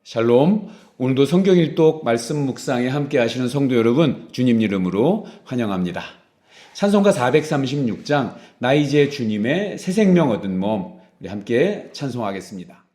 샬롬. 오늘도 성경 일독 말씀 묵상에 함께 하시는 성도 여러분, 주님 이름으로 환영합니다. 찬송가 436장 나 이제 주님의 새 생명 얻은 몸, 우리 함께 찬송하겠습니다.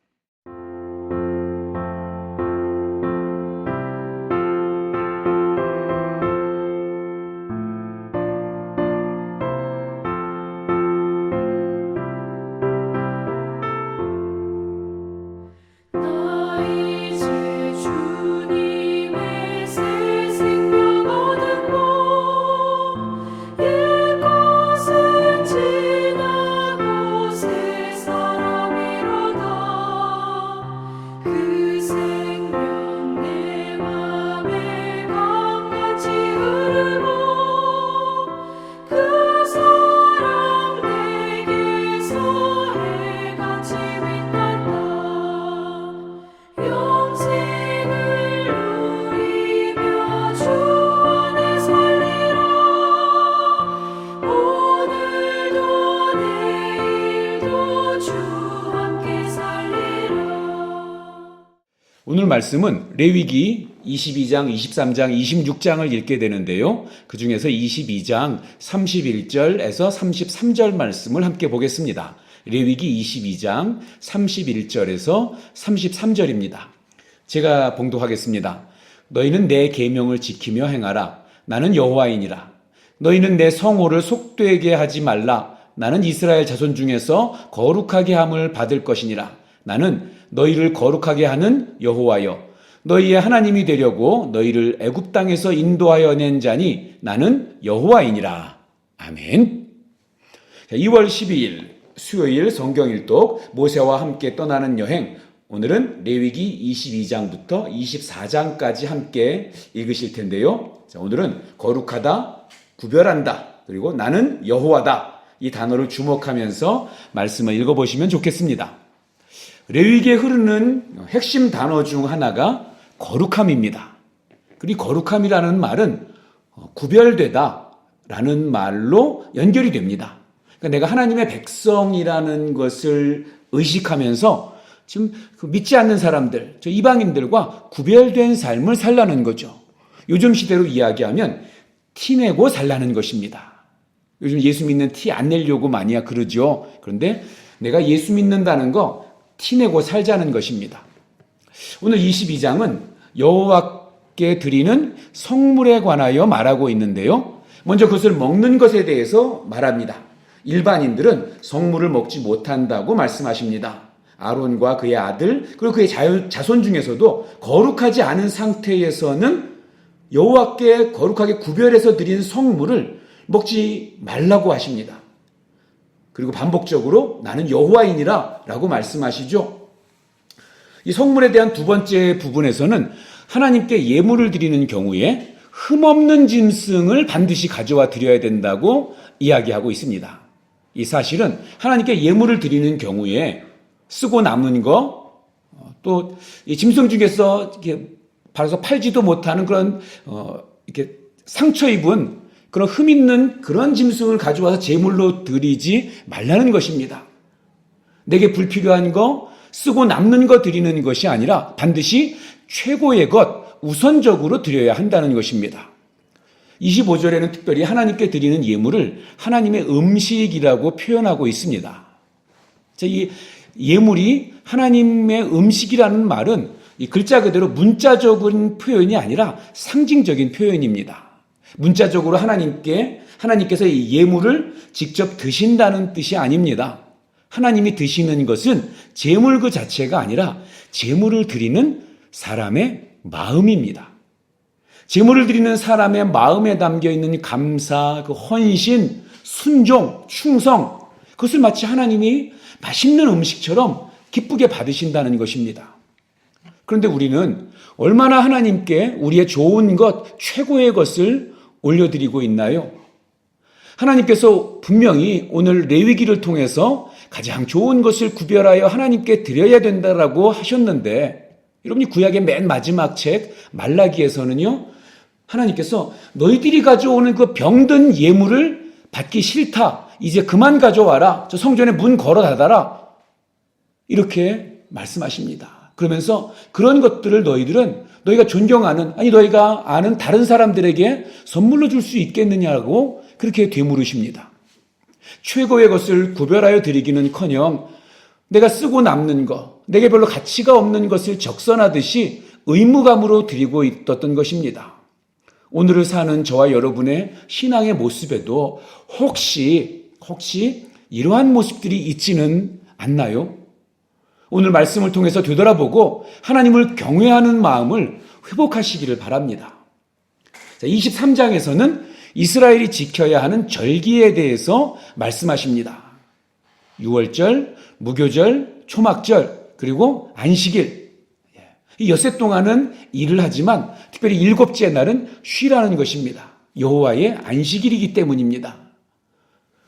오늘 말씀은 레위기 22장, 23장, 26장을 읽게 되는데요. 그 중에서 22장 31절에서 33절 말씀을 함께 보겠습니다. 레위기 22장 31절에서 33절입니다. 제가 봉독하겠습니다. 너희는 내 계명을 지키며 행하라. 나는 여호와이니라. 너희는 내 성호를 속되게 하지 말라. 나는 이스라엘 자손 중에서 거룩하게 함을 받을 것이니라. 나는 너희를 거룩하게 하는 여호와여, 너희의 하나님이 되려고 너희를 애굽 땅에서 인도하여 낸 자니 나는 여호와이니라. 아멘. 2월 12일 수요일 성경 일독 모세와 함께 떠나는 여행, 오늘은 레위기 22장부터 24장까지 함께 읽으실 텐데요. 오늘은 거룩하다, 구별한다, 그리고 나는 여호와다, 이 단어를 주목하면서 말씀을 읽어보시면 좋겠습니다. 레위기에 흐르는 핵심 단어 중 하나가 거룩함입니다. 그리고 거룩함이라는 말은 구별되다 라는 말로 연결이 됩니다. 그러니까 내가 하나님의 백성이라는 것을 의식하면서 지금 믿지 않는 사람들, 저 이방인들과 구별된 삶을 살라는 거죠. 요즘 시대로 이야기하면 티내고 살라는 것입니다. 요즘 예수 믿는 티 안 내려고 많이 그러죠. 그런데 내가 예수 믿는다는 거 티내고 살자는 것입니다. 오늘 22장은 여호와께 드리는 성물에 관하여 말하고 있는데요. 먼저 그것을 먹는 것에 대해서 말합니다. 일반인들은 성물을 먹지 못한다고 말씀하십니다. 아론과 그의 아들 그리고 그의 자손 중에서도 거룩하지 않은 상태에서는 여호와께 거룩하게 구별해서 드린 성물을 먹지 말라고 하십니다. 그리고 반복적으로 나는 여호와이니라 라고 말씀하시죠. 이 성물에 대한 두 번째 부분에서는 하나님께 예물을 드리는 경우에 흠없는 짐승을 반드시 가져와 드려야 된다고 이야기하고 있습니다. 이 사실은 하나님께 예물을 드리는 경우에 쓰고 남은 거, 또 이 짐승 중에서 이렇게 발라서 팔지도 못하는 그런 이렇게 상처 입은 그런 흠 있는 그런 짐승을 가져와서 제물로 드리지 말라는 것입니다. 내게 불필요한 거, 쓰고 남는 거 드리는 것이 아니라 반드시 최고의 것, 우선적으로 드려야 한다는 것입니다. 25절에는 특별히 하나님께 드리는 예물을 하나님의 음식이라고 표현하고 있습니다. 이 예물이 하나님의 음식이라는 말은 이 글자 그대로 문자적인 표현이 아니라 상징적인 표현입니다. 문자적으로 하나님께서 이 예물을 직접 드신다는 뜻이 아닙니다. 하나님이 드시는 것은 제물 그 자체가 아니라 제물을 드리는 사람의 마음입니다. 제물을 드리는 사람의 마음에 담겨 있는 감사, 그 헌신, 순종, 충성, 그것을 마치 하나님이 맛있는 음식처럼 기쁘게 받으신다는 것입니다. 그런데 우리는 얼마나 하나님께 우리의 좋은 것, 최고의 것을 올려드리고 있나요? 하나님께서 분명히 오늘 레위기를 통해서 가장 좋은 것을 구별하여 하나님께 드려야 된다라고 하셨는데, 여러분이 구약의 맨 마지막 책 말라기에서는요, 하나님께서 너희들이 가져오는 그 병든 예물을 받기 싫다. 이제 그만 가져와라. 저 성전에 문 걸어 닫아라. 이렇게 말씀하십니다. 그러면서 그런 것들을 너희가 존경하는, 아니 너희가 아는 다른 사람들에게 선물로 줄 수 있겠느냐고 그렇게 되물으십니다. 최고의 것을 구별하여 드리기는커녕 내가 쓰고 남는 것, 내게 별로 가치가 없는 것을 적선하듯이 의무감으로 드리고 있었던 것입니다. 오늘을 사는 저와 여러분의 신앙의 모습에도 혹시 이러한 모습들이 있지는 않나요? 오늘 말씀을 통해서 되돌아보고 하나님을 경외하는 마음을 회복하시기를 바랍니다. 23장에서는 이스라엘이 지켜야 하는 절기에 대해서 말씀하십니다. 유월절, 무교절, 초막절, 그리고 안식일. 이 엿새 동안은 일을 하지만 특별히 일곱째 날은 쉬라는 것입니다. 여호와의 안식일이기 때문입니다.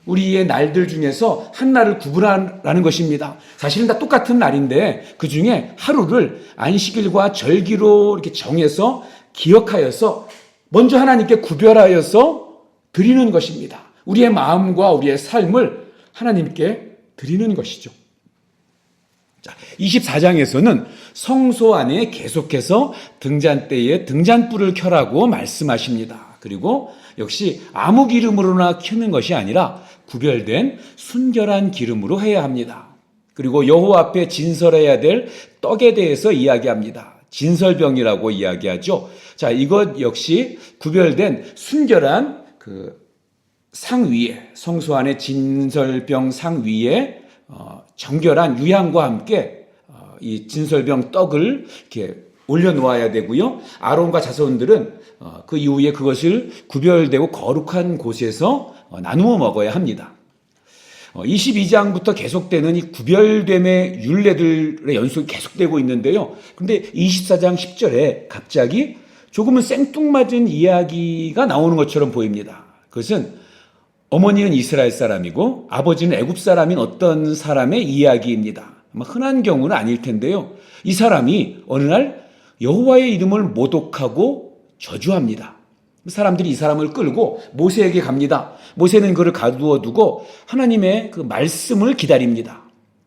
우리의 날들 중에서 한 날을 구분하라는 것입니다. 사실은 다 똑같은 날인데 그 중에 하루를 안식일과 절기로 이렇게 정해서 기억하여서 먼저 하나님께 구별하여서 드리는 것입니다. 우리의 마음과 우리의 삶을 하나님께 드리는 것이죠. 자, 24장에서는 성소 안에 계속해서 등잔대에 등잔불을 켜라고 말씀하십니다. 그리고 역시 아무 기름으로나 켜는 것이 아니라 구별된 순결한 기름으로 해야 합니다. 그리고 여호와 앞에 진설해야 될 떡에 대해서 이야기합니다. 진설병이라고 이야기하죠. 자, 이것 역시 구별된 순결한 그 상 위에, 성소 안의 진설병 상 위에 정결한 유향과 함께 이 진설병 떡을 이렇게 올려놓아야 되고요. 아론과 자손들은 그 이후에 그것을 구별되고 거룩한 곳에서 나누어 먹어야 합니다. 22장부터 계속되는 이 구별됨의 율례들의 연속이 계속되고 있는데요. 그런데 24장 10절에 갑자기 조금은 생뚱맞은 이야기가 나오는 것처럼 보입니다. 그것은 어머니는 이스라엘 사람이고 아버지는 애굽 사람인 어떤 사람의 이야기입니다. 아마 흔한 경우는 아닐 텐데요. 이 사람이 어느 날 여호와의 이름을 모독하고 저주합니다. 사람들이 이 사람을 끌고 모세에게 갑니다. 모세는 그를 가두어 두고 하나님의 그 말씀을 기다립니다.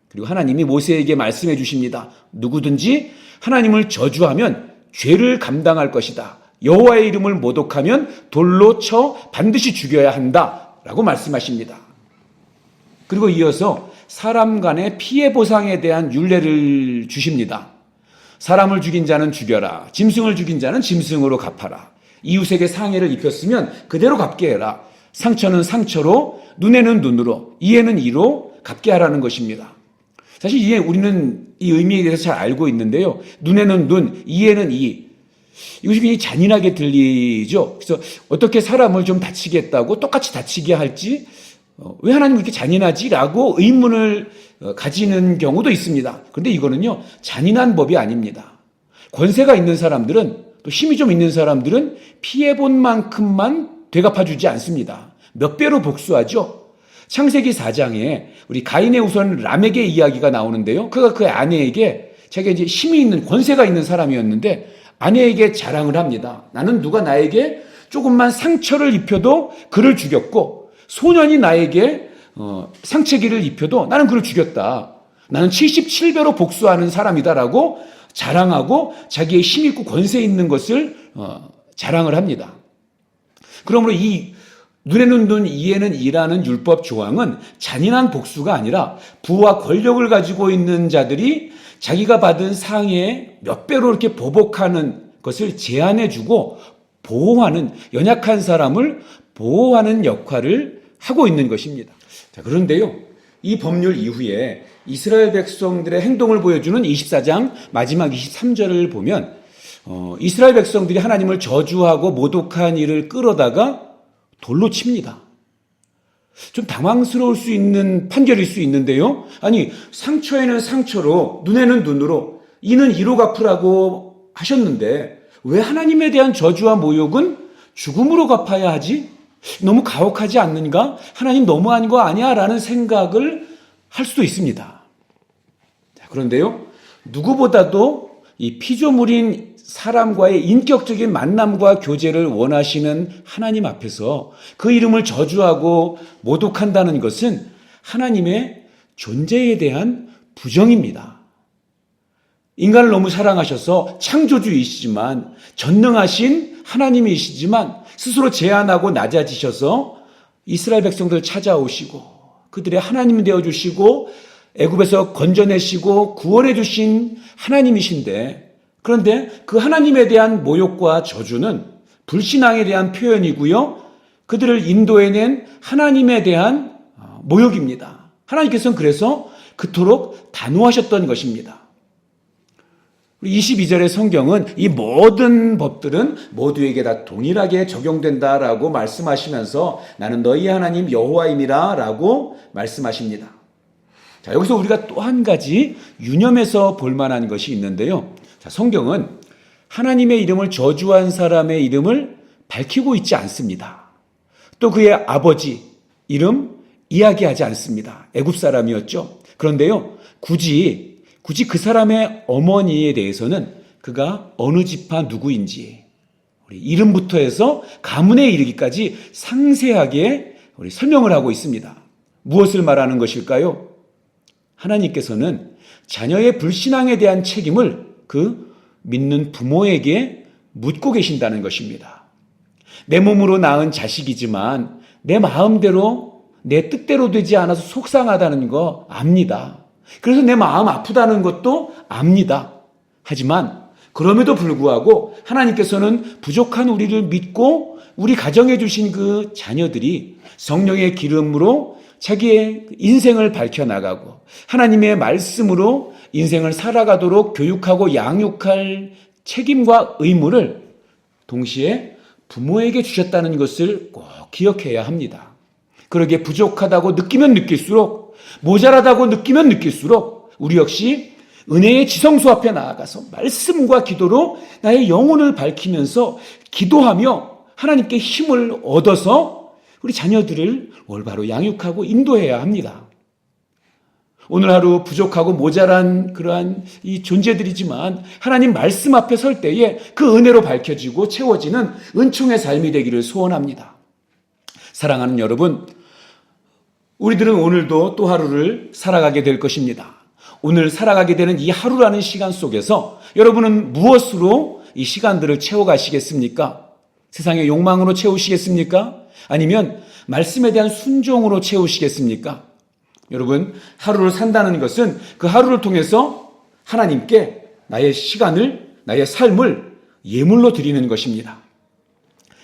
그리고 하나님이 모세에게 말씀해 주십니다. 누구든지 하나님을 저주하면 죄를 감당할 것이다. 여호와의 이름을 모독하면 돌로 쳐 반드시 죽여야 한다. 라고 말씀하십니다. 그리고 이어서 사람 간의 피해 보상에 대한 율례를 주십니다. 사람을 죽인 자는 죽여라. 짐승을 죽인 자는 짐승으로 갚아라. 이웃에게 상해를 입혔으면 그대로 갚게 해라. 상처는 상처로, 눈에는 눈으로, 이에는 이로 갚게 하라는 것입니다. 사실 이게 우리는 이 의미에 대해서 잘 알고 있는데요. 눈에는 눈, 이에는 이. 이것이 굉장히 잔인하게 들리죠. 그래서 어떻게 사람을 좀 다치겠다고 똑같이 다치게 할지, 왜 하나님 그렇게 잔인하지? 라고 의문을 가지는 경우도 있습니다. 그런데 이거는요, 잔인한 법이 아닙니다. 권세가 있는 사람들은, 또 힘이 좀 있는 사람들은 피해본 만큼만 되갚아주지 않습니다. 몇 배로 복수하죠. 창세기 4장에 우리 가인의 우선 람에게 이야기가 나오는데요. 그가 그 아내에게 자기가 이제 힘이 있는, 권세가 있는 사람이었는데 아내에게 자랑을 합니다. 나는 누가 나에게 조금만 상처를 입혀도 그를 죽였고, 소년이 나에게 상체기를 입혀도 나는 그를 죽였다. 나는 77배로 복수하는 사람이다라고 자랑하고 자기의 힘 있고 권세 있는 것을 자랑을 합니다. 그러므로 이 눈에는 눈, 이에는 이라는 율법 조항은 잔인한 복수가 아니라 부와 권력을 가지고 있는 자들이 자기가 받은 상해 몇 배로 이렇게 보복하는 것을 제한해주고 보호하는, 연약한 사람을 보호하는 역할을 하고 있는 것입니다. 자, 그런데요, 이 법률 이후에 이스라엘 백성들의 행동을 보여주는 24장 마지막 23절을 보면 이스라엘 백성들이 하나님을 저주하고 모독한 일을 끌어다가 돌로 칩니다. 좀 당황스러울 수 있는 판결일 수 있는데요. 아니, 상처에는 상처로, 눈에는 눈으로, 이는 이로 갚으라고 하셨는데 왜 하나님에 대한 저주와 모욕은 죽음으로 갚아야 하지? 너무 가혹하지 않는가? 하나님 너무한 거 아니야? 라는 생각을 할 수도 있습니다. 그런데요, 누구보다도 이 피조물인 사람과의 인격적인 만남과 교제를 원하시는 하나님 앞에서 그 이름을 저주하고 모독한다는 것은 하나님의 존재에 대한 부정입니다. 인간을 너무 사랑하셔서 창조주이시지만, 전능하신 하나님이시지만 스스로 제한하고 낮아지셔서 이스라엘 백성들 찾아오시고 그들의 하나님 되어주시고 애굽에서 건져내시고 구원해 주신 하나님이신데, 그런데 그 하나님에 대한 모욕과 저주는 불신앙에 대한 표현이고요, 그들을 인도해낸 하나님에 대한 모욕입니다. 하나님께서는 그래서 그토록 단호하셨던 것입니다. 22절의 성경은 이 모든 법들은 모두에게 다 동일하게 적용된다라고 말씀하시면서 나는 너희 하나님 여호와임이라 라고 말씀하십니다. 자, 여기서 우리가 또 한 가지 유념해서 볼 만한 것이 있는데요. 자, 성경은 하나님의 이름을 저주한 사람의 이름을 밝히고 있지 않습니다. 또 그의 아버지 이름 이야기하지 않습니다. 애굽 사람이었죠. 그런데요, 굳이 그 사람의 어머니에 대해서는 그가 어느 지파 누구인지 우리 이름부터 해서 가문에 이르기까지 상세하게 우리 설명을 하고 있습니다. 무엇을 말하는 것일까요? 하나님께서는 자녀의 불신앙에 대한 책임을 그 믿는 부모에게 묻고 계신다는 것입니다. 내 몸으로 낳은 자식이지만 내 마음대로 내 뜻대로 되지 않아서 속상하다는 거 압니다. 그래서 내 마음 아프다는 것도 압니다. 하지만 그럼에도 불구하고 하나님께서는 부족한 우리를 믿고 우리 가정에 주신 그 자녀들이 성령의 기름으로 자기의 인생을 밝혀나가고 하나님의 말씀으로 인생을 살아가도록 교육하고 양육할 책임과 의무를 동시에 부모에게 주셨다는 것을 꼭 기억해야 합니다. 그러기에 부족하다고 느끼면 느낄수록, 모자라다고 느끼면 느낄수록 우리 역시 은혜의 지성소 앞에 나아가서 말씀과 기도로 나의 영혼을 밝히면서 기도하며 하나님께 힘을 얻어서 우리 자녀들을 올바로 양육하고 인도해야 합니다. 오늘 하루 부족하고 모자란 그러한 이 존재들이지만 하나님 말씀 앞에 설 때에 그 은혜로 밝혀지고 채워지는 은총의 삶이 되기를 소원합니다. 사랑하는 여러분, 우리들은 오늘도 또 하루를 살아가게 될 것입니다. 오늘 살아가게 되는 이 하루라는 시간 속에서 여러분은 무엇으로 이 시간들을 채워가시겠습니까? 세상의 욕망으로 채우시겠습니까? 아니면 말씀에 대한 순종으로 채우시겠습니까? 여러분, 하루를 산다는 것은 그 하루를 통해서 하나님께 나의 시간을, 나의 삶을 예물로 드리는 것입니다.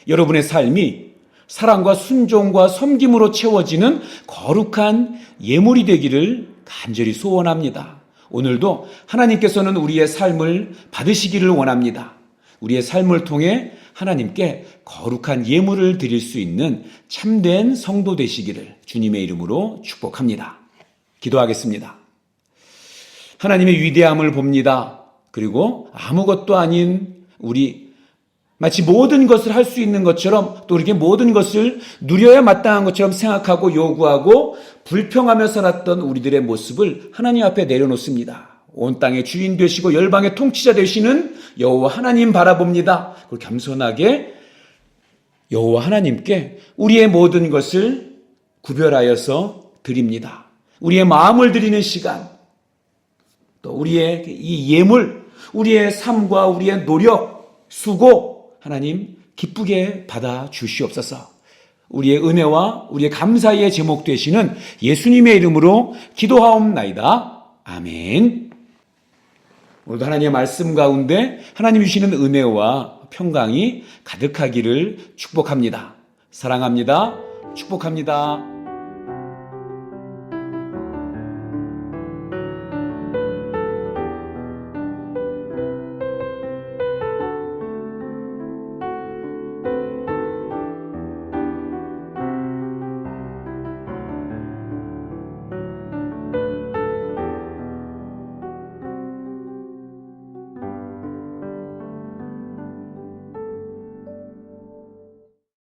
여러분의 삶이 사랑과 순종과 섬김으로 채워지는 거룩한 예물이 되기를 간절히 소원합니다. 오늘도 하나님께서는 우리의 삶을 받으시기를 원합니다. 우리의 삶을 통해 하나님께 거룩한 예물을 드릴 수 있는 참된 성도 되시기를 주님의 이름으로 축복합니다. 기도하겠습니다. 하나님의 위대함을 봅니다. 그리고 아무것도 아닌 우리, 마치 모든 것을 할 수 있는 것처럼 또 이렇게 모든 것을 누려야 마땅한 것처럼 생각하고 요구하고 불평하며 살았던 우리들의 모습을 하나님 앞에 내려놓습니다. 온 땅의 주인 되시고 열방의 통치자 되시는 여호와 하나님 바라봅니다. 그리고 겸손하게 여호와 하나님께 우리의 모든 것을 구별하여서 드립니다. 우리의 마음을 드리는 시간, 또 우리의 이 예물, 우리의 삶과 우리의 노력, 수고 하나님 기쁘게 받아 주시옵소서. 우리의 은혜와 우리의 감사의 제목 되시는 예수님의 이름으로 기도하옵나이다. 아멘. 오늘도 하나님의 말씀 가운데 하나님 주시는 은혜와 평강이 가득하기를 축복합니다. 사랑합니다. 축복합니다.